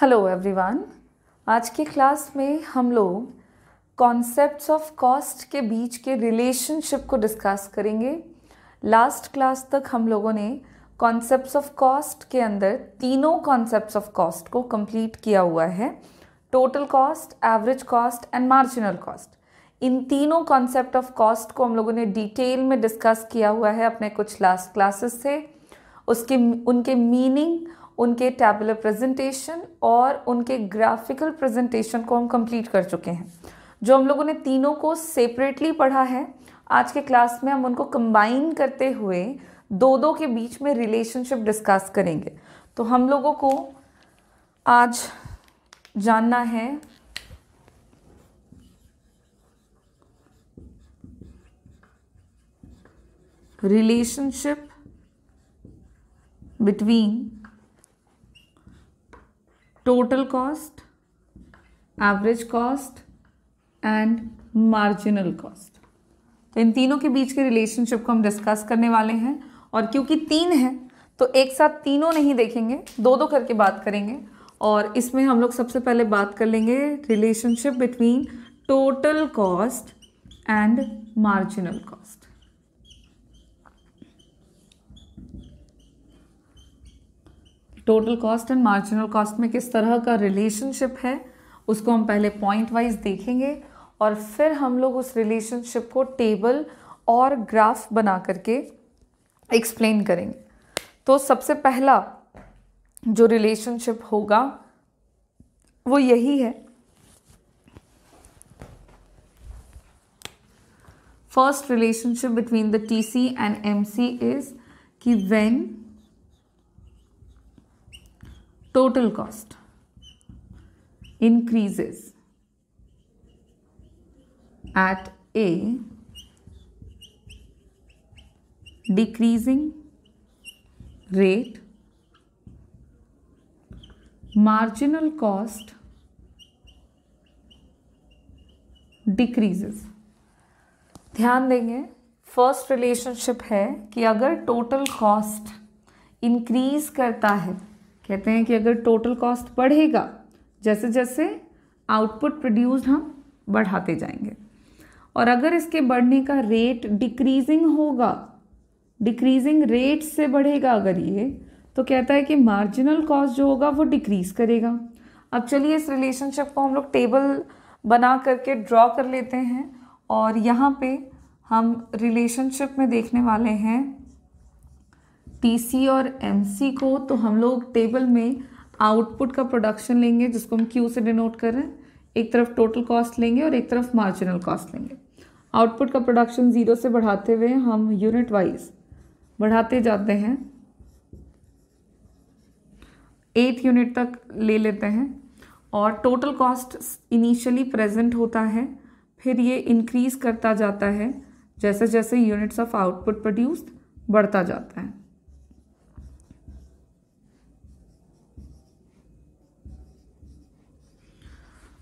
Hello everyone. आज की class में हम लोग कॉन्सेप्ट्स ऑफ कॉस्ट के बीच के रिलेशनशिप को डिस्कस करेंगे। लास्ट क्लास तक हम लोगों ने कॉन्सेप्ट्स ऑफ कॉस्ट के अंदर तीनों कॉन्सेप्ट्स ऑफ कॉस्ट को कंप्लीट किया हुआ है, total cost, average cost and marginal cost. इन तीनों कॉन्सेप्ट ऑफ कॉस्ट को हम लोगों ने डिटेल में डिस्कस किया हुआ है अपने कुछ लास्ट क्लासेस से। उनके मीनिंग, उनके टैबुलर प्रेजेंटेशन और उनके ग्राफिकल प्रेजेंटेशन को हम कंप्लीट कर चुके हैं। जो हम लोगों ने तीनों को सेपरेटली पढ़ा है, आज के क्लास में हम उनको कंबाइन करते हुए दो के बीच में रिलेशनशिप डिस्कस करेंगे। तो हम लोगों को आज जानना है relationship between total cost, average cost and marginal cost. तो इन तीनों के बीच के रिलेशनशिप को हम डिस्कस करने वाले हैं, और क्योंकि तीन है तो एक साथ तीनों नहीं देखेंगे, दो करके बात करेंगे। और इसमें हम लोग सबसे पहले बात कर लेंगे relationship between total cost and marginal cost. Total cost and marginal cost में किस तरह का रिलेशनशिप है उसको हम पहले पॉइंट वाइज देखेंगे, और फिर हम लोग उस रिलेशनशिप को टेबल और ग्राफ बना करके एक्सप्लेन करेंगे। तो सबसे पहला जो रिलेशनशिप होगा वो यही है। First relationship between the TC and MC is कि when total cost increases at a decreasing rate, marginal cost decreases। ध्यान देंगे, फर्स्ट रिलेशनशिप है कि अगर टोटल कॉस्ट इंक्रीज करता है, कहते हैं कि अगर टोटल कॉस्ट बढ़ेगा, जैसे जैसे आउटपुट प्रोड्यूस्ड हम बढ़ाते जाएंगे, और अगर इसके बढ़ने का रेट डिक्रीजिंग होगा, डिक्रीजिंग रेट से बढ़ेगा अगर ये, तो कहता है कि मार्जिनल कॉस्ट जो होगा वो डिक्रीज करेगा। अब चलिए इस रिलेशनशिप को हम लोग टेबल बना करके ड्रॉ कर लेते हैं, और यहाँ पे हम रिलेशनशिप में देखने वाले हैं टीसी और एमसी को। तो हम लोग टेबल में आउटपुट का प्रोडक्शन लेंगे जिसको हम क्यू से डिनोट कर रहे हैं, एक तरफ टोटल कॉस्ट लेंगे और एक तरफ मार्जिनल कॉस्ट लेंगे। आउटपुट का प्रोडक्शन 0 से बढ़ाते हुए हम यूनिट वाइज बढ़ाते जाते हैं, 8 यूनिट तक ले लेते हैं, और टोटल कॉस्ट इनिशियली प्रेजेंट होता है, फिर ये इंक्रीज करता जाता है जैसे जैसे यूनिट्स ऑफ आउटपुट प्रोड्यूस्ड बढ़ता जाता है।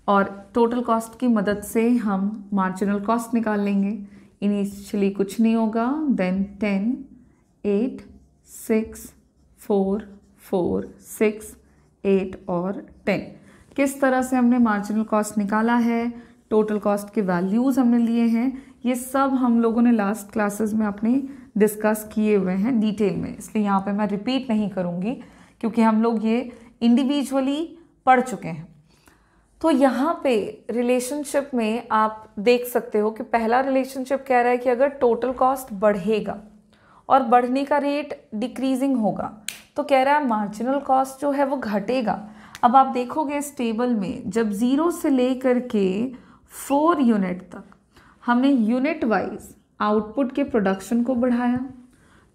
और टोटल कॉस्ट की मदद से हम मार्जिनल कॉस्ट निकाल लेंगे। इनिशियली कुछ नहीं होगा, देन 10, 8, 6, 4, 4, 6, 8 और 10। किस तरह से हमने मार्जिनल कॉस्ट निकाला है, टोटल कॉस्ट के वैल्यूज़ हमने लिए हैं, ये सब हम लोगों ने लास्ट क्लासेस में अपने डिस्कस किए हुए हैं डिटेल में, इसलिए यहाँ पे मैं रिपीट नहीं करूँगी क्योंकि हम लोग ये इंडिविजुअली पढ़ चुके हैं। तो यहाँ पे रिलेशनशिप में आप देख सकते हो कि पहला रिलेशनशिप कह रहा है कि अगर टोटल कॉस्ट बढ़ेगा और बढ़ने का रेट डिक्रीजिंग होगा, तो कह रहा है मार्जिनल कॉस्ट जो है वो घटेगा। अब आप देखोगे इस टेबल में जब 0 से लेकर के 4 यूनिट तक हमने यूनिट वाइज आउटपुट के प्रोडक्शन को बढ़ाया,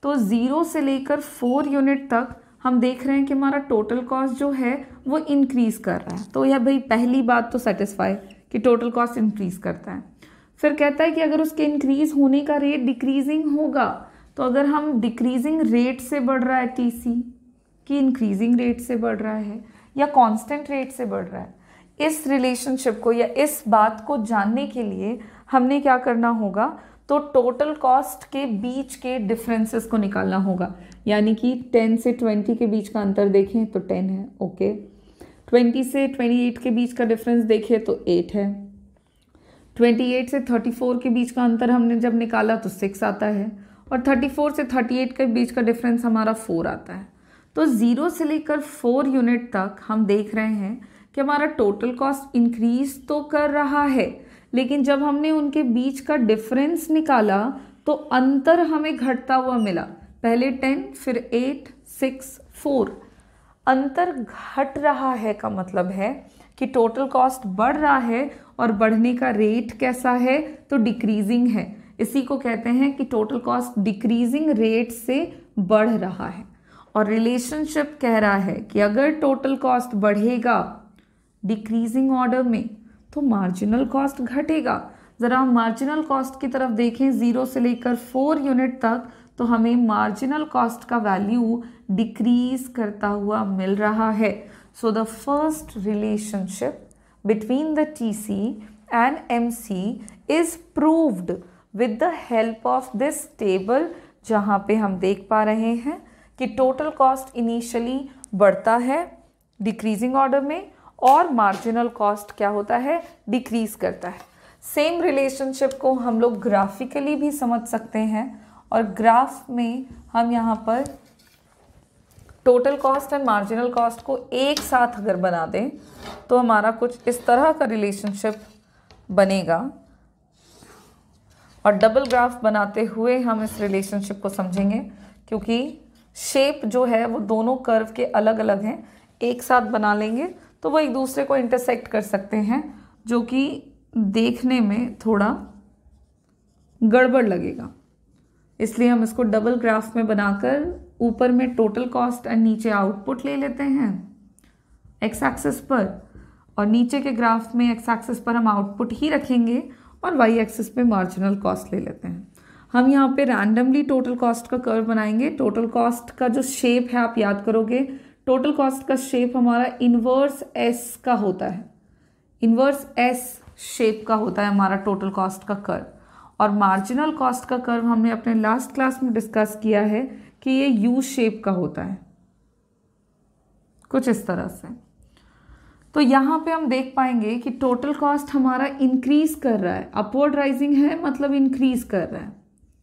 तो 0 से लेकर 4 यूनिट तक हम देख रहे हैं कि हमारा टोटल कॉस्ट जो है वो इंक्रीज कर रहा है। तो यह भाई पहली बात तो सेटिस्फाई कि टोटल कॉस्ट इंक्रीज करता है। फिर कहता है कि अगर उसके इंक्रीज होने का रेट डिक्रीजिंग होगा, तो अगर हम डिक्रीजिंग रेट से बढ़ रहा है टीसी कि इंक्रीजिंग रेट से बढ़ रहा है या कांस्टेंट रेट से बढ़ रहा है, इस रिलेशनशिप को या इस बात को जानने के लिए हमने क्या करना होगा, तो टोटल कॉस्ट के बीच के डिफरेंसेस को निकालना होगा। यानी कि 10 से 20 के बीच का अंतर देखें तो 10 है, ओके। 20 से 28 के बीच का डिफरेंस देखें तो 8 है। 28 से 34 के बीच का अंतर हमने जब निकाला तो 6 आता है, और 34 से 38 के बीच का डिफरेंस हमारा 4 आता है। तो 0 से लेकर 4 यूनिट तक हम देख रहे हैं कि हमारा टोटल कॉस्ट इंक्रीज तो कर रहा है, लेकिन जब हमने उनके बीच का डिफरेंस निकाला तो अंतर हमें घटता हुआ मिला। पहले 10, फिर 8, 6, 4। अंतर घट रहा है का मतलब है कि टोटल कॉस्ट बढ़ रहा है, और बढ़ने का रेट कैसा है तो डिक्रीजिंग है। इसी को कहते हैं कि टोटल कॉस्ट डिक्रीजिंग रेट से बढ़ रहा है। और रिलेशनशिप कह रहा है कि अगर टोटल कॉस्ट बढ़ेगा डिक्रीजिंग ऑर्डर में तो मार्जिनल कॉस्ट घटेगा। ज़रा हम मार्जिनल कॉस्ट की तरफ देखें 0 से लेकर 4 यूनिट तक, तो हमें मार्जिनल कॉस्ट का वैल्यू डिक्रीज करता हुआ मिल रहा है। So the first relationship between the TC and MC is proved with the help of this table, जहाँ पे हम देख पा रहे हैं कि टोटल कॉस्ट इनिशियली बढ़ता है डिक्रीजिंग ऑर्डर में, और मार्जिनल कॉस्ट क्या होता है डिक्रीज करता है। सेम रिलेशनशिप को हम लोग ग्राफिकली भी समझ सकते हैं, और ग्राफ में हम यहाँ पर total cost and marginal cost को एक साथ अगर बना दें तो हमारा कुछ इस तरह का रिलेशनशिप बनेगा। और डबल ग्राफ बनाते हुए हम इस रिलेशनशिप को समझेंगे, क्योंकि शेप जो है वो दोनों कर्व के अलग अलग हैं। एक साथ बना लेंगे तो वो एक दूसरे को इंटरसेक्ट कर सकते हैं, जो कि देखने में थोड़ा गड़बड़ लगेगा। इसलिए हम इसको डबल ग्राफ में बनाकर ऊपर में टोटल कॉस्ट और नीचे आउटपुट ले लेते हैं एक्स एक्सिस पर, और नीचे के ग्राफ में एक्स एक्सिस पर हम आउटपुट ही रखेंगे और वाई एक्सिस पे मार्जिनल कॉस्ट ले लेते हैं। हम यहाँ पे रैंडमली टोटल कॉस्ट का कर्व बनाएंगे। टोटल कॉस्ट का जो शेप है आप याद करोगे, टोटल कॉस्ट का शेप हमारा इन्वर्स एस का होता है। इन्वर्स एस शेप का होता है हमारा टोटल कॉस्ट का कर्व। और मार्जिनल कॉस्ट का कर्व हमने अपने लास्ट क्लास में डिस्कस किया है कि ये यू शेप का होता है, कुछ इस तरह से। तो यहाँ पे हम देख पाएंगे कि टोटल कॉस्ट हमारा इंक्रीज कर रहा है, अपवर्ड राइजिंग है मतलब इंक्रीज कर रहा है,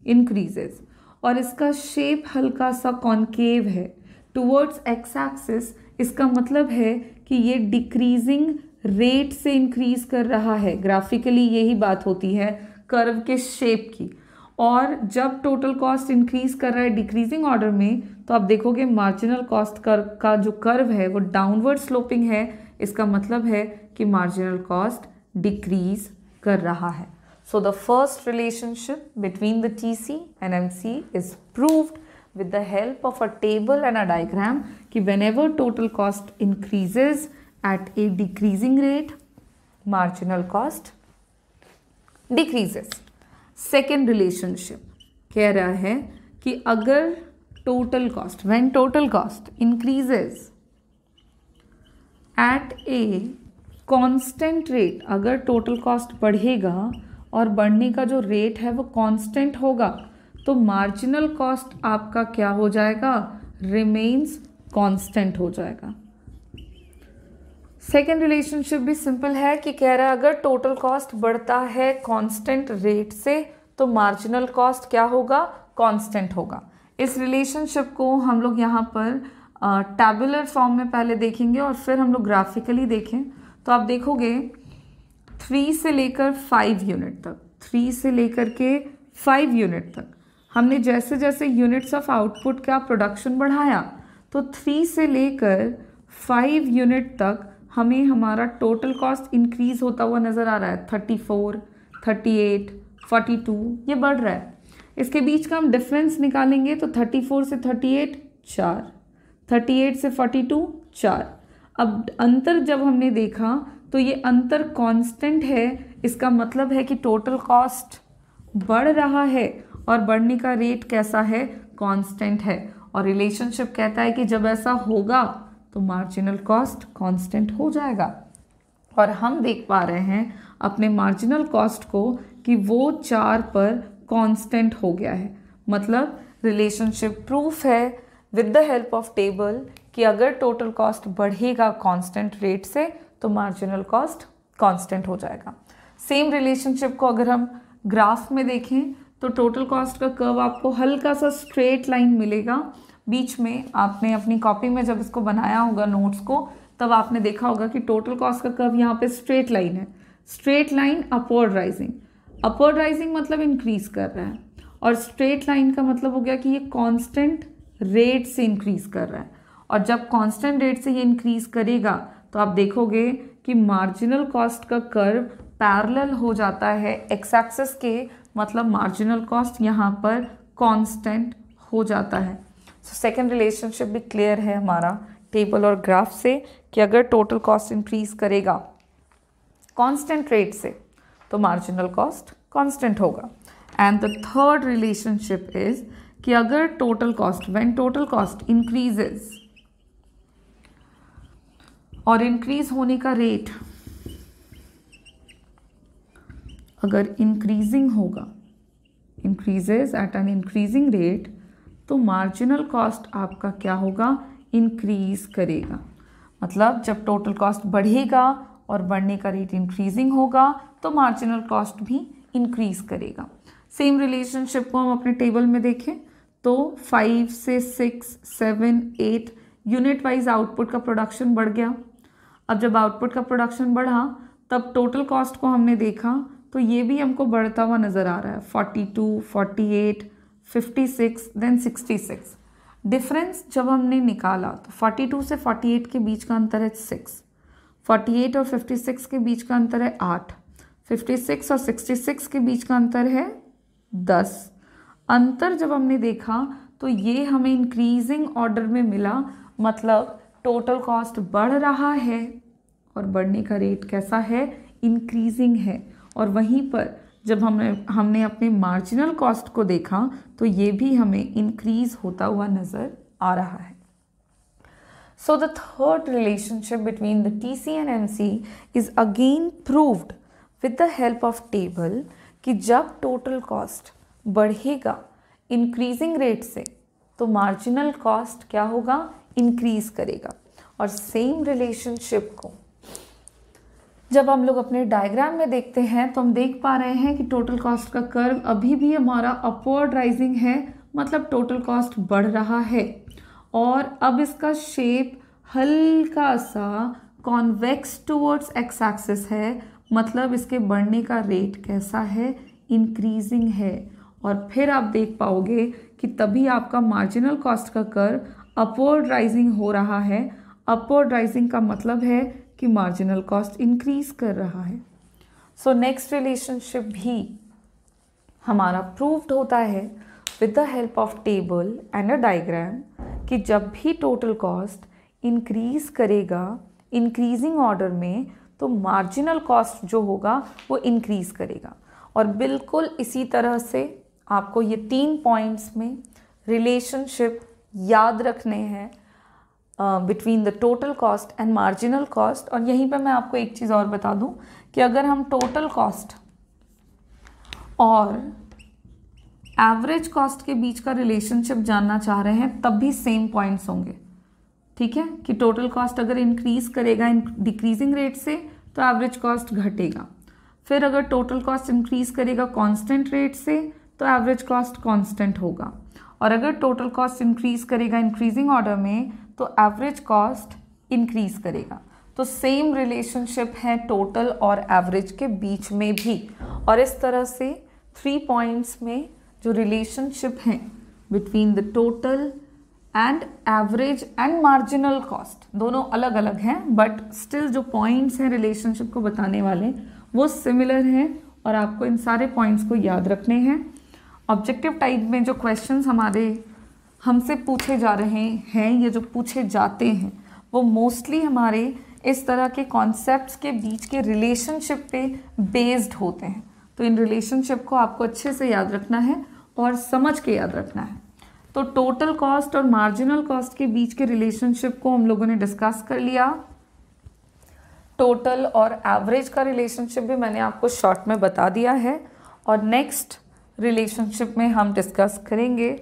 इंक्रीजेस, और इसका शेप हल्का सा कॉन्केव है टुवर्ड्स एक्स एक्सिस। इसका मतलब है कि ये डिक्रीजिंग रेट से इंक्रीज कर रहा है। ग्राफिकली यही बात होती है कर्व के शेप की। और जब टोटल कॉस्ट इंक्रीज कर रहा है डिक्रीजिंग ऑर्डर में, तो आप देखोगे मार्जिनल कॉस्ट का जो कर्व है वो डाउनवर्ड स्लोपिंग है। इसका मतलब है कि मार्जिनल कॉस्ट डिक्रीज कर रहा है। So the first relationship between the TC and MC is proved with the help of a table and a diagram कि whenever total cost increases at a decreasing rate, marginal cost decreases. Second relationship कह रहा है कि अगर total cost, when total cost increases at a constant rate, अगर total cost बढ़ेगा और बढ़ने का जो rate है वो constant होगा, तो मार्जिनल कॉस्ट आपका क्या हो जाएगा, रिमेन्स कांस्टेंट हो जाएगा। सेकेंड रिलेशनशिप भी सिंपल है कि कह रहा है अगर टोटल कॉस्ट बढ़ता है कांस्टेंट रेट से तो मार्जिनल कॉस्ट क्या होगा, कांस्टेंट होगा। इस रिलेशनशिप को हम लोग यहाँ पर टैबुलर फॉर्म में पहले देखेंगे और फिर हम लोग ग्राफिकली देखें तो आप देखोगे 3 से लेकर 5 यूनिट तक, 3 से लेकर के 5 यूनिट तक हमने जैसे जैसे यूनिट्स ऑफ आउटपुट का प्रोडक्शन बढ़ाया तो 3 से लेकर 5 यूनिट तक हमें हमारा टोटल कॉस्ट इंक्रीज होता हुआ नज़र आ रहा है। 34, 38, 42 ये बढ़ रहा है। इसके बीच का हम डिफरेंस निकालेंगे तो 34 से 38 4, 38 से 42 4। अब अंतर जब हमने देखा तो ये अंतर कांस्टेंट है। इसका मतलब है कि टोटल कॉस्ट बढ़ रहा है और बढ़ने का रेट कैसा है, कांस्टेंट है। और रिलेशनशिप कहता है कि जब ऐसा होगा तो मार्जिनल कॉस्ट कांस्टेंट हो जाएगा। और हम देख पा रहे हैं अपने मार्जिनल कॉस्ट को कि वो 4 पर कांस्टेंट हो गया है। मतलब रिलेशनशिप प्रूफ है with the help of table कि अगर टोटल कॉस्ट बढ़ेगा कांस्टेंट रेट से तो मार्जिनल कॉस्ट कांस्टेंट हो जाएगा। सेम रिलेशनशिप को अगर हम ग्राफ में देखें तो टोटल कॉस्ट का कर्व आपको हल्का सा स्ट्रेट लाइन मिलेगा। बीच में आपने अपनी कॉपी में जब इसको बनाया होगा नोट्स को, तब आपने देखा होगा कि टोटल कॉस्ट का कर्व यहाँ पे स्ट्रेट लाइन है, straight line upward rising. Upward rising मतलब इंक्रीज कर रहा है, और स्ट्रेट लाइन का मतलब हो गया कि ये कांस्टेंट रेट से इंक्रीज कर रहा है। और जब कांस्टेंट रेट से ये इंक्रीज करेगा तो आप देखोगे कि मार्जिनल कॉस्ट का कर्व पैरेलल हो जाता है एक्स एक्सिस के, मतलब मार्जिनल कॉस्ट यहाँ पर कांस्टेंट हो जाता है। सो सेकंड रिलेशनशिप भी क्लियर है हमारा टेबल और ग्राफ से कि अगर टोटल कॉस्ट इंक्रीज करेगा कांस्टेंट रेट से तो मार्जिनल कॉस्ट कांस्टेंट होगा। And the third relationship is कि अगर total cost, when total cost increases, और इंक्रीज होने का रेट अगर इंक्रीजिंग होगा, increases eight an increasing rate, तो मार्जिनल कॉस्ट आपका क्या होगा, इंक्रीज करेगा। मतलब जब टोटल कॉस्ट बढ़ेगा और बढ़ने का रेट इंक्रीजिंग होगा तो मार्जिनल कॉस्ट भी इंक्रीज करेगा। सेम रिलेशनशिप को हम अपने टेबल में देखें तो 5 से 6, 7, 8 यूनिट वाइज आउटपुट का प्रोडक्शन बढ़ गया। अब जब आउटपुट का प्रोडक्शन बढ़ा तब टोटल कॉस्ट को हमने देखा तो ये भी हमको बढ़ता हुआ नज़र आ रहा है, 42, 48, 56, देन 66। डिफरेंस जब हमने निकाला तो 42 से 48 के बीच का अंतर है 6, 48 और 56 के बीच का अंतर है 8, 56 और 66 के बीच का अंतर है 10। अंतर जब हमने देखा तो ये हमें इंक्रीजिंग ऑर्डर में मिला, मतलब टोटल कॉस्ट बढ़ रहा है और बढ़ने का रेट कैसा है, इंक्रीजिंग है। और वहीं पर जब हमने अपने मार्जिनल कॉस्ट को देखा तो ये भी हमें इंक्रीज होता हुआ नज़र आ रहा है। So the third relationship between the TC and MC is again proved with the help of table कि जब टोटल कॉस्ट बढ़ेगा इंक्रीजिंग रेट से तो मार्जिनल कॉस्ट क्या होगा, इंक्रीज करेगा। और सेम रिलेशनशिप को जब हम लोग अपने डायग्राम में देखते हैं तो हम देख पा रहे हैं कि टोटल कॉस्ट का कर्व अभी भी हमारा अपवर्ड राइजिंग है, मतलब टोटल कॉस्ट बढ़ रहा है। और अब इसका शेप हल्का सा कॉन्वेक्स टुवर्ड्स एक्स एक्सिस है, मतलब इसके बढ़ने का रेट कैसा है, इंक्रीजिंग है। और फिर आप देख पाओगे कि तभी आपका मार्जिनल कॉस्ट का कर्व अपवर्ड राइजिंग हो रहा है। अपवर्ड राइजिंग का मतलब है कि मार्जिनल कॉस्ट इंक्रीज कर रहा है। सो नेक्स्ट रिलेशनशिप भी हमारा प्रूव्ड होता है with the help of table and a diagram कि जब भी टोटल कॉस्ट इंक्रीज करेगा इंक्रीजिंग ऑर्डर में तो मार्जिनल कॉस्ट जो होगा वो इंक्रीज करेगा। और बिल्कुल इसी तरह से आपको ये 3 पॉइंट्स में रिलेशनशिप याद रखने हैं between the total cost and marginal cost. और यहीं पे मैं आपको एक चीज़ और बता दूं कि अगर हम टोटल कॉस्ट और एवरेज कॉस्ट के बीच का रिलेशनशिप जानना चाह रहे हैं तब भी सेम पॉइंट्स होंगे, ठीक है, कि टोटल कॉस्ट अगर इंक्रीज करेगा डिक्रीजिंग रेट से तो एवरेज कॉस्ट घटेगा। फिर अगर टोटल कॉस्ट इंक्रीज करेगा कांस्टेंट रेट से तो एवरेज कॉस्ट कांस्टेंट होगा। और अगर टोटल कॉस्ट इंक्रीज करेगा इंक्रीजिंग ऑर्डर में तो एवरेज कॉस्ट इंक्रीज करेगा। तो सेम रिलेशनशिप है टोटल और एवरेज के बीच में भी। और इस तरह से 3 पॉइंट्स में जो रिलेशनशिप है between the total and average and marginal cost, दोनों अलग अलग हैं बट स्टिल जो पॉइंट्स हैं रिलेशनशिप को बताने वाले वो सिमिलर हैं और आपको इन सारे पॉइंट्स को याद रखने हैं। ऑब्जेक्टिव टाइप में जो क्वेश्चंस हमसे पूछे जा रहे हैं या जो पूछे जाते हैं वो मोस्टली हमारे इस तरह के कॉन्सेप्ट्स के बीच के रिलेशनशिप पे बेस्ड होते हैं। तो इन रिलेशनशिप को आपको अच्छे से याद रखना है और समझ के याद रखना है। तो टोटल कॉस्ट और मार्जिनल कॉस्ट के बीच के रिलेशनशिप को हम लोगों ने डिस्कस कर लिया। टोटल और एवरेज का रिलेशनशिप भी मैंने आपको शॉर्ट में बता दिया है। और नेक्स्ट रिलेशनशिप में हम डिस्कस करेंगे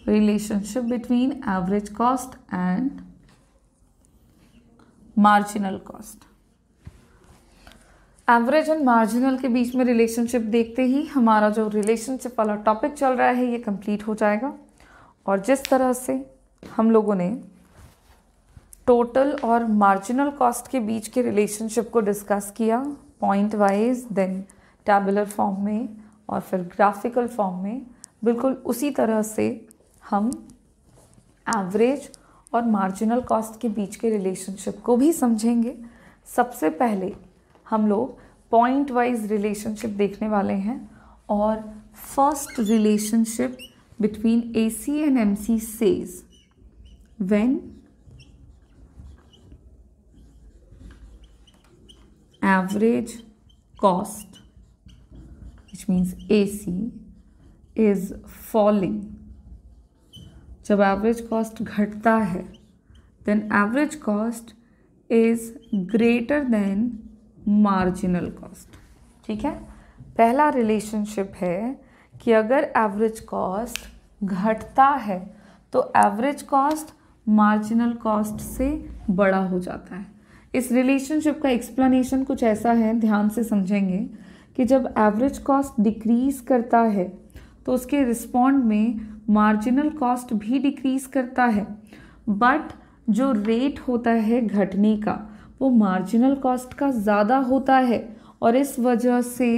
relationship between average cost and marginal cost. Average and marginal के बीच में रिलेशनशिप देखते ही हमारा जो रिलेशनशिप वाला टॉपिक चल रहा है ये कंप्लीट हो जाएगा। और जिस तरह से हम लोगों ने टोटल और मार्जिनल कॉस्ट के बीच के रिलेशनशिप को डिस्कस किया point wise, then tabular form में और फिर ग्राफिकल फॉर्म में, बिल्कुल उसी तरह से हम एवरेज और मार्जिनल कॉस्ट के बीच के रिलेशनशिप को भी समझेंगे। सबसे पहले हम लोग पॉइंट वाइज रिलेशनशिप देखने वाले हैं और first relationship between AC and MC says when average cost, which means AC, is falling. जब एवरेज कॉस्ट घटता है then average cost is greater than marginal cost. ठीक है, पहला रिलेशनशिप है कि अगर एवरेज कॉस्ट घटता है तो एवरेज कॉस्ट मार्जिनल कॉस्ट से बड़ा हो जाता है। इस रिलेशनशिप का एक्सप्लेनेशन कुछ ऐसा है, ध्यान से समझेंगे कि जब एवरेज कॉस्ट डिक्रीज करता है तो उसके रिस्पॉन्ड में मार्जिनल कॉस्ट भी डिक्रीज करता है, बट जो रेट होता है घटने का वो मार्जिनल कॉस्ट का ज़्यादा होता है और इस वजह से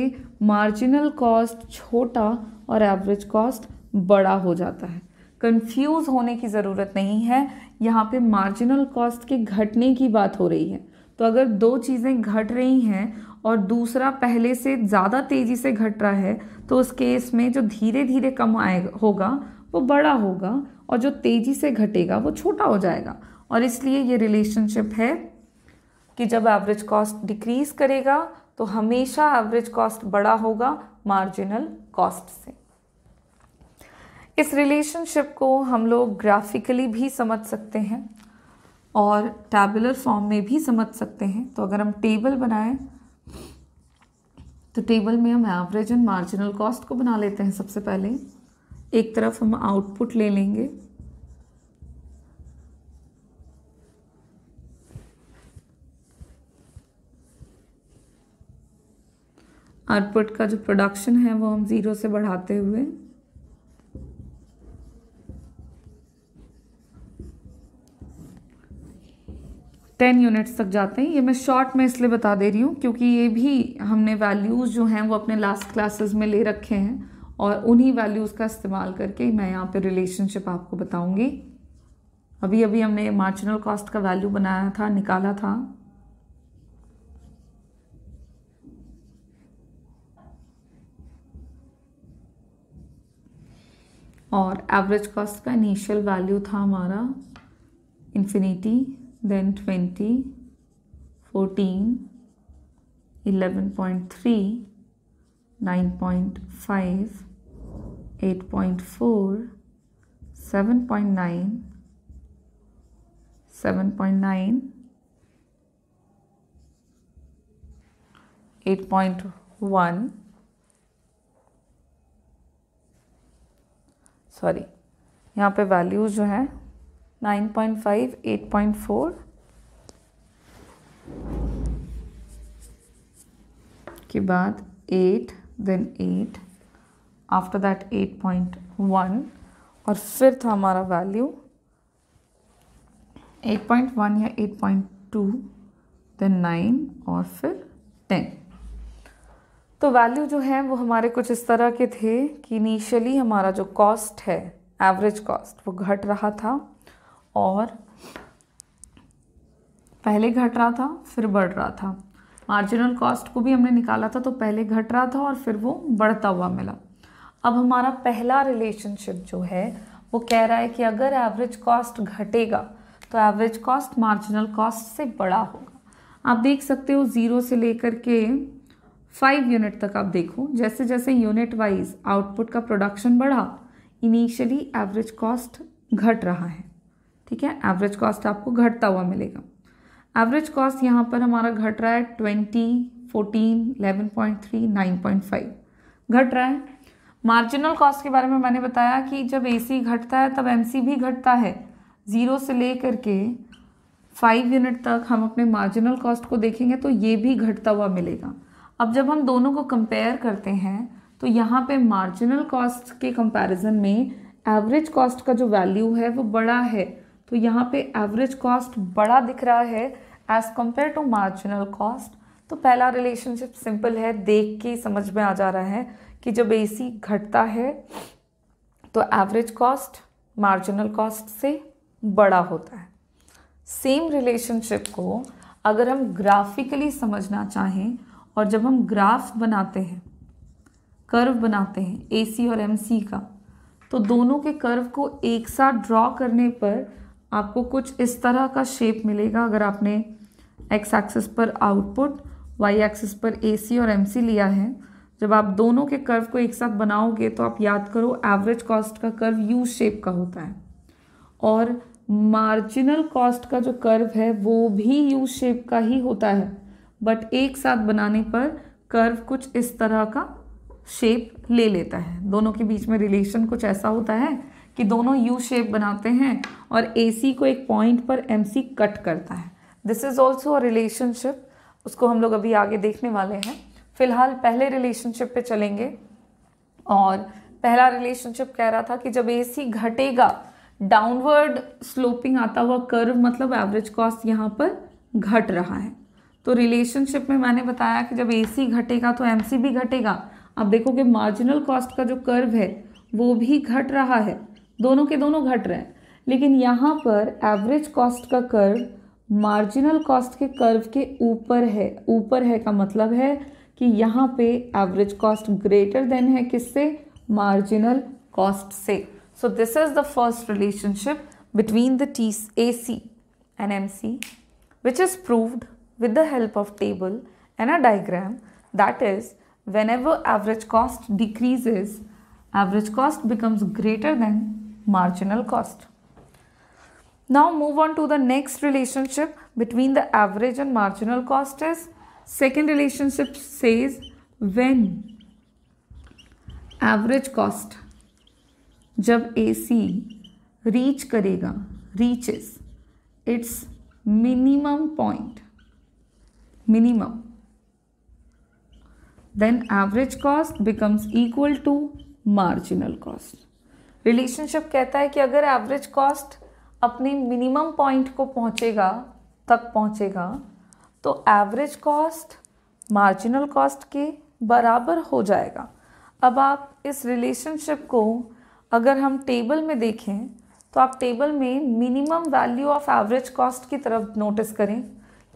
मार्जिनल कॉस्ट छोटा और एवरेज कॉस्ट बड़ा हो जाता है। कंफ्यूज होने की ज़रूरत नहीं है, यहाँ पे मार्जिनल कॉस्ट के घटने की बात हो रही है। तो अगर दो चीज़ें घट रही हैं और दूसरा पहले से ज़्यादा तेज़ी से घट रहा है तो उस केस में जो धीरे धीरे कम आएगा होगा वो बड़ा होगा और जो तेज़ी से घटेगा वो छोटा हो जाएगा। और इसलिए ये रिलेशनशिप है कि जब एवरेज कॉस्ट डिक्रीज करेगा तो हमेशा एवरेज कॉस्ट बड़ा होगा मार्जिनल कॉस्ट से। इस रिलेशनशिप को हम लोग ग्राफिकली भी समझ सकते हैं और टैबुलर फॉर्म में भी समझ सकते हैं। तो अगर हम टेबल बनाएं तो टेबल में हम एवरेज एंड मार्जिनल कॉस्ट को बना लेते हैं। सबसे पहले एक तरफ हम आउटपुट ले लेंगे, आउटपुट का जो प्रोडक्शन है वो हम 0 से बढ़ाते हुए 10 यूनिट्स तक जाते हैं। ये मैं शॉर्ट में इसलिए बता दे रही हूँ क्योंकि ये भी हमने वैल्यूज़ जो हैं वो अपने लास्ट क्लासेस में ले रखे हैं और उन्हीं वैल्यूज़ का इस्तेमाल करके मैं यहाँ पे रिलेशनशिप आपको बताऊँगी। अभी अभी हमने मार्जिनल कॉस्ट का वैल्यू बनाया था, निकाला था। और एवरेज कॉस्ट का इनिशियल वैल्यू था हमारा इन्फिनिटी, then 20, 14, 11.3, 9.5, 8.4, 7.9, 7.9, 8.1, सॉरी यहाँ पे वैल्यूज जो है 9.5, 8.4 के बाद 8, then 8, आफ्टर दैट 8.1 और फिर था हमारा वैल्यू 8.1 या 8.2, then 9 और फिर 10। तो वैल्यू जो है वो हमारे कुछ इस तरह के थे कि इनिशियली हमारा जो कॉस्ट है एवरेज कॉस्ट वो घट रहा था और पहले घट रहा था फिर बढ़ रहा था। मार्जिनल कॉस्ट को भी हमने निकाला था तो पहले घट रहा था और फिर वो बढ़ता हुआ मिला। अब हमारा पहला रिलेशनशिप जो है वो कह रहा है कि अगर एवरेज कॉस्ट घटेगा तो एवरेज कॉस्ट मार्जिनल कॉस्ट से बड़ा होगा। आप देख सकते हो 0 से लेकर के 5 यूनिट तक आप देखो, जैसे जैसे यूनिट वाइज आउटपुट का प्रोडक्शन बढ़ा इनिशियली एवरेज कॉस्ट घट रहा है। ठीक है, एवरेज कॉस्ट आपको घटता हुआ मिलेगा। एवरेज कॉस्ट यहाँ पर हमारा घट रहा है 20, 14, 11.3, 9.5 घट रहा है। मार्जिनल कॉस्ट के बारे में मैंने बताया कि जब AC घटता है तब MC भी घटता है। 0 से लेकर के 5 यूनिट तक हम अपने मार्जिनल कॉस्ट को देखेंगे तो ये भी घटता हुआ मिलेगा। अब जब हम दोनों को कंपेयर करते हैं तो यहाँ पे मार्जिनल कॉस्ट के कंपैरिजन में एवरेज कॉस्ट का जो वैल्यू है वो बड़ा है, तो यहाँ पे एवरेज कॉस्ट बड़ा दिख रहा है as compare to marginal cost. तो पहला रिलेशनशिप सिंपल है, देख के समझ में आ जा रहा है कि जब AC घटता है तो एवरेज कॉस्ट मार्जिनल कॉस्ट से बड़ा होता है। सेम रिलेशनशिप को अगर हम ग्राफिकली समझना चाहें और जब हम ग्राफ बनाते हैं, कर्व बनाते हैं AC और MC का, तो दोनों के कर्व को एक साथ ड्रॉ करने पर आपको कुछ इस तरह का शेप मिलेगा। अगर आपने x एक्सिस पर आउटपुट, y एक्सिस पर AC और MC लिया है, जब आप दोनों के कर्व को एक साथ बनाओगे तो आप याद करो एवरेज कॉस्ट का कर्व U शेप का होता है और मार्जिनल कॉस्ट का जो कर्व है वो भी U शेप का ही होता है, बट एक साथ बनाने पर कर्व कुछ इस तरह का शेप ले लेता है। दोनों के बीच में रिलेशन कुछ ऐसा होता है कि दोनों U शेप बनाते हैं और AC को एक पॉइंट पर MC कट करता है। This is also a relationship, उसको हम लोग अभी आगे देखने वाले हैं। फिलहाल पहले रिलेशनशिप पे चलेंगे और पहला रिलेशनशिप कह रहा था कि जब AC घटेगा, डाउनवर्ड स्लोपिंग आता हुआ कर्व, मतलब एवरेज कॉस्ट यहाँ पर घट रहा है। तो रिलेशनशिप में मैंने बताया कि जब AC घटेगा तो MC भी घटेगा। आप देखोगे मार्जिनल कॉस्ट का जो कर्व है वो भी घट रहा है, दोनों के दोनों घट रहे हैं, लेकिन यहाँ पर एवरेज कॉस्ट का कर्व मार्जिनल कॉस्ट के कर्व के ऊपर है। ऊपर है का मतलब है कि यहाँ पे एवरेज कॉस्ट ग्रेटर देन है किससे? मार्जिनल कॉस्ट से। So this is the first relationship between the AC and MC which is proved with the help of table and a diagram, that is whenever average cost decreases, average cost becomes greater than marginal cost. Now move on to the next relationship between the average and marginal cost is second relationship says when average cost जब AC reach करेगा, reaches its minimum point, minimum, then average cost becomes equal to marginal cost. Relationship कहता है कि अगर average cost अपने minimum point को पहुंचेगा तो एवरेज कॉस्ट मार्जिनल कॉस्ट के बराबर हो जाएगा। अब आप इस रिलेशनशिप को अगर हम टेबल में देखें तो आप टेबल में minimum value of average cost की तरफ नोटिस करें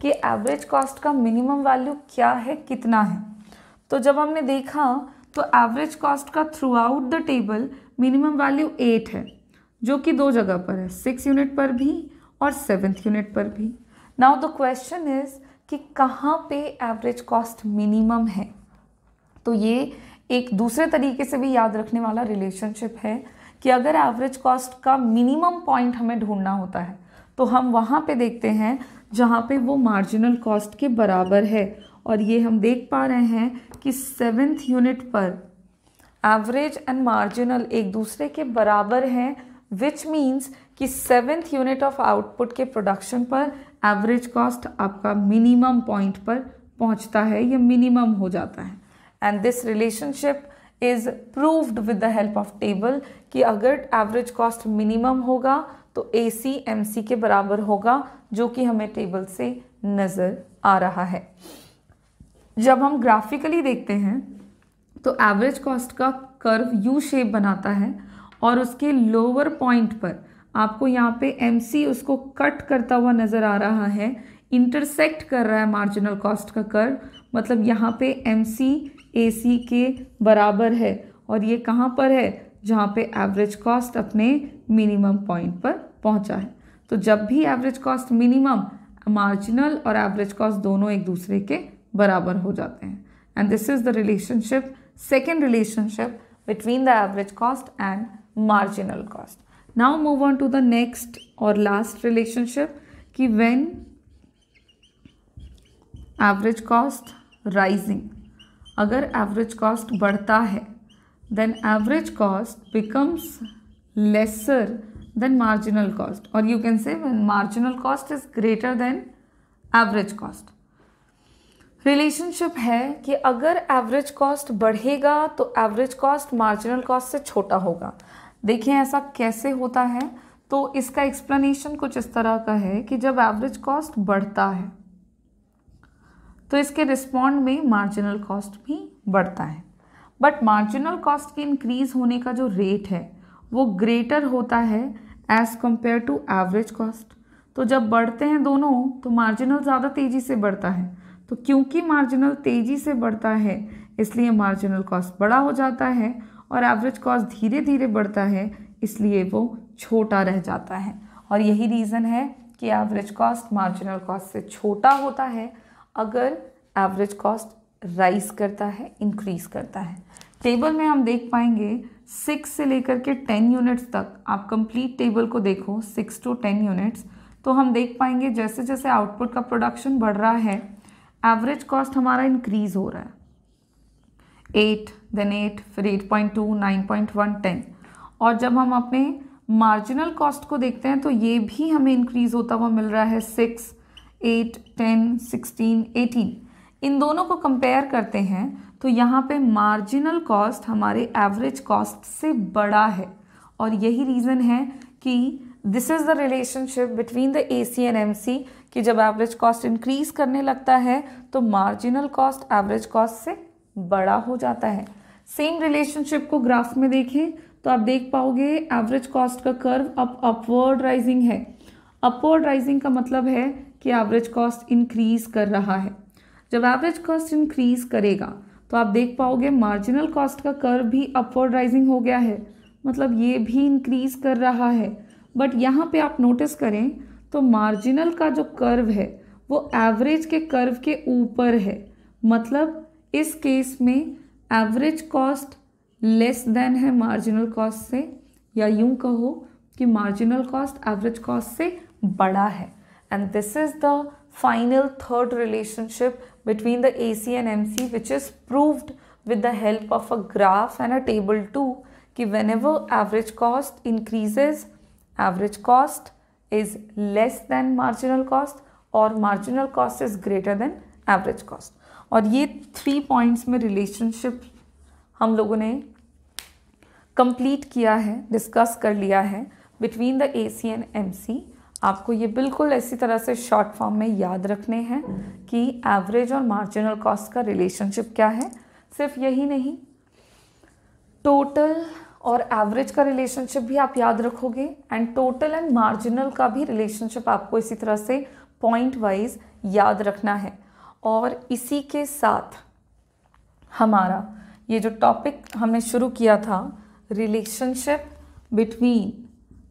कि एवरेज कॉस्ट का मिनिमम वैल्यू क्या है, कितना है। तो जब हमने देखा तो एवरेज कॉस्ट का through out the table minimum value 8 है, जो कि दो जगह पर है, 6 यूनिट पर भी और 7th यूनिट पर भी। नाउ द क्वेश्चन इज कि कहाँ पे एवरेज कॉस्ट मिनिमम है। तो ये एक दूसरे तरीके से भी याद रखने वाला रिलेशनशिप है कि अगर एवरेज कॉस्ट का मिनिमम पॉइंट हमें ढूंढना होता है तो हम वहाँ पे देखते हैं जहाँ पे वो मार्जिनल कॉस्ट के बराबर है, और ये हम देख पा रहे हैं कि 7th यूनिट पर एवरेज एंड मार्जिनल एक दूसरे के बराबर हैं, विच मीन्स कि 7th यूनिट ऑफ आउटपुट के प्रोडक्शन पर एवरेज कॉस्ट आपका मिनिमम पॉइंट पर पहुंचता है या मिनिमम हो जाता है। And this relationship is proved with the help of table कि अगर एवरेज कॉस्ट मिनिमम होगा तो AC MC के बराबर होगा, जो कि हमें टेबल से नज़र आ रहा है। जब हम ग्राफिकली देखते हैं तो एवरेज कॉस्ट का कर्व U शेप बनाता है और उसके लोअर पॉइंट पर आपको यहाँ पे MC उसको कट करता हुआ नज़र आ रहा है, इंटरसेक्ट कर रहा है मार्जिनल कॉस्ट का कर्व, मतलब यहाँ पे MC AC के बराबर है और ये कहाँ पर है? जहाँ पे एवरेज कॉस्ट अपने मिनिमम पॉइंट पर पहुँचा है। तो जब भी एवरेज कॉस्ट मिनिमम, मार्जिनल और एवरेज कॉस्ट दोनों एक दूसरे के बराबर हो जाते हैं। And this is the relationship, second relationship between the average cost and marginal cost. Now move on to the next और लास्ट रिलेशनशिप कि व्हेन एवरेज कॉस्ट राइजिंग, अगर एवरेज कॉस्ट बढ़ता है then average cost becomes lesser than marginal cost, or you can say when marginal cost is greater than average cost. Relationship है कि अगर average cost बढ़ेगा तो average cost marginal cost से छोटा होगा। देखिए ऐसा कैसे होता है, तो इसका एक्सप्लेनेशन कुछ इस तरह का है कि जब एवरेज कॉस्ट बढ़ता है तो इसके रिस्पॉन्ड में मार्जिनल कॉस्ट भी बढ़ता है, बट मार्जिनल कॉस्ट के इंक्रीज होने का जो रेट है वो ग्रेटर होता है as compare to average cost. तो जब बढ़ते हैं दोनों तो मार्जिनल ज़्यादा तेज़ी से बढ़ता है, तो क्योंकि मार्जिनल तेज़ी से बढ़ता है इसलिए मार्जिनल कॉस्ट बड़ा हो जाता है, और एवरेज कॉस्ट धीरे धीरे बढ़ता है इसलिए वो छोटा रह जाता है। और यही रीज़न है कि एवरेज कॉस्ट मार्जिनल कॉस्ट से छोटा होता है अगर एवरेज कॉस्ट राइज करता है, इंक्रीज करता है। टेबल में हम देख पाएंगे 6 से लेकर के 10 यूनिट्स तक, आप कंप्लीट टेबल को देखो 6 to 10 यूनिट्स, तो हम देख पाएंगे जैसे जैसे आउटपुट का प्रोडक्शन बढ़ रहा है एवरेज कॉस्ट हमारा इंक्रीज हो रहा है। 8, then 8, फिर 8.2, 9.1, 10। और जब हम अपने मार्जिनल कॉस्ट को देखते हैं तो ये भी हमें इंक्रीज होता हुआ मिल रहा है 6, 8, 10, 16, 18। इन दोनों को कंपेयर करते हैं तो यहाँ पे मार्जिनल कॉस्ट हमारे एवरेज कॉस्ट से बड़ा है, और यही रीज़न है कि this is the relationship between the AC and MC कि जब एवरेज कॉस्ट इंक्रीज करने लगता है तो मार्जिनल कॉस्ट एवरेज कॉस्ट से बड़ा हो जाता है। सेम रिलेशनशिप को ग्राफ में देखें तो आप देख पाओगे एवरेज कॉस्ट का कर्व अब अपवर्ड राइजिंग है। अपवर्ड राइजिंग का मतलब है कि एवरेज कॉस्ट इंक्रीज कर रहा है। जब एवरेज कॉस्ट इंक्रीज करेगा तो आप देख पाओगे मार्जिनल कॉस्ट का कर्व भी अपवर्ड राइजिंग हो गया है, मतलब ये भी इंक्रीज कर रहा है। बट यहाँ पे आप नोटिस करें तो मार्जिनल का जो कर्व है वो एवरेज के कर्व के ऊपर है, मतलब इस केस में एवरेज कॉस्ट लेस देन है मार्जिनल कॉस्ट से, या यूं कहो कि मार्जिनल कॉस्ट एवरेज कॉस्ट से बड़ा है। And this is the final third relationship between the AC and MC, which is proved with the help of a graph and a table too, कि whenever average cost increases, average cost is less than marginal cost और marginal cost is greater than average cost। और ये 3 points में relationship हम लोगों ने complete किया है, discuss कर लिया है between the AC and MC। आपको ये बिल्कुल ऐसी तरह से शॉर्ट फॉर्म में याद रखने हैं कि एवरेज और मार्जिनल कॉस्ट का रिलेशनशिप क्या है। सिर्फ यही नहीं, टोटल और एवरेज का रिलेशनशिप भी आप याद रखोगे, एंड टोटल एंड मार्जिनल का भी रिलेशनशिप आपको इसी तरह से पॉइंट वाइज याद रखना है। और इसी के साथ हमारा ये जो टॉपिक हमने शुरू किया था, relationship between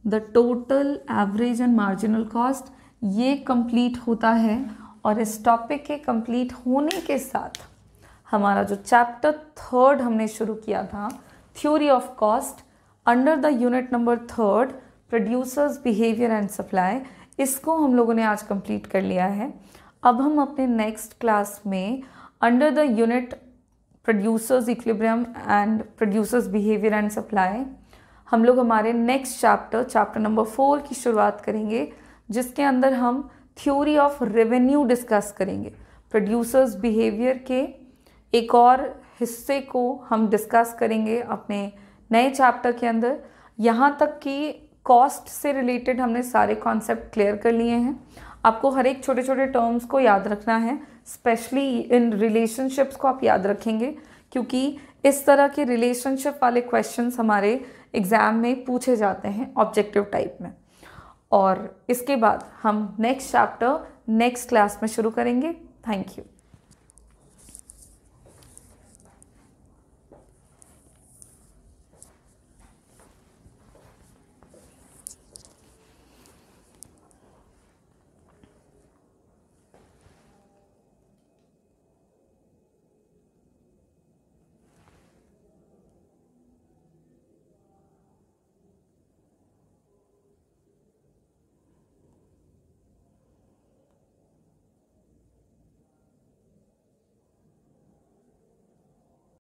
the total average and marginal cost, ये कंप्लीट होता है। और इस टॉपिक के कंप्लीट होने के साथ हमारा जो चैप्टर 3 हमने शुरू किया था, theory of cost, under the unit number 3 producers behaviour and supply, इसको हम लोगों ने आज कंप्लीट कर लिया है। अब हम अपने नेक्स्ट क्लास में under the unit producers equilibrium and producers behaviour and supply हम लोग हमारे नेक्स्ट चैप्टर नंबर 4 की शुरुआत करेंगे, जिसके अंदर हम थ्योरी ऑफ रेवेन्यू डिस्कस करेंगे। प्रोड्यूसर्स बिहेवियर के एक और हिस्से को हम डिस्कस करेंगे अपने नए चैप्टर के अंदर। यहाँ तक कि कॉस्ट से रिलेटेड हमने सारे कॉन्सेप्ट क्लियर कर लिए हैं। आपको हर एक छोटे छोटे टर्म्स को याद रखना है, स्पेशली इन रिलेशनशिप्स को आप याद रखेंगे, क्योंकि इस तरह के रिलेशनशिप वाले क्वेश्चंस हमारे एग्ज़ाम में पूछे जाते हैं ऑब्जेक्टिव टाइप में। और इसके बाद हम नेक्स्ट चैप्टर नेक्स्ट क्लास में शुरू करेंगे। Thank you.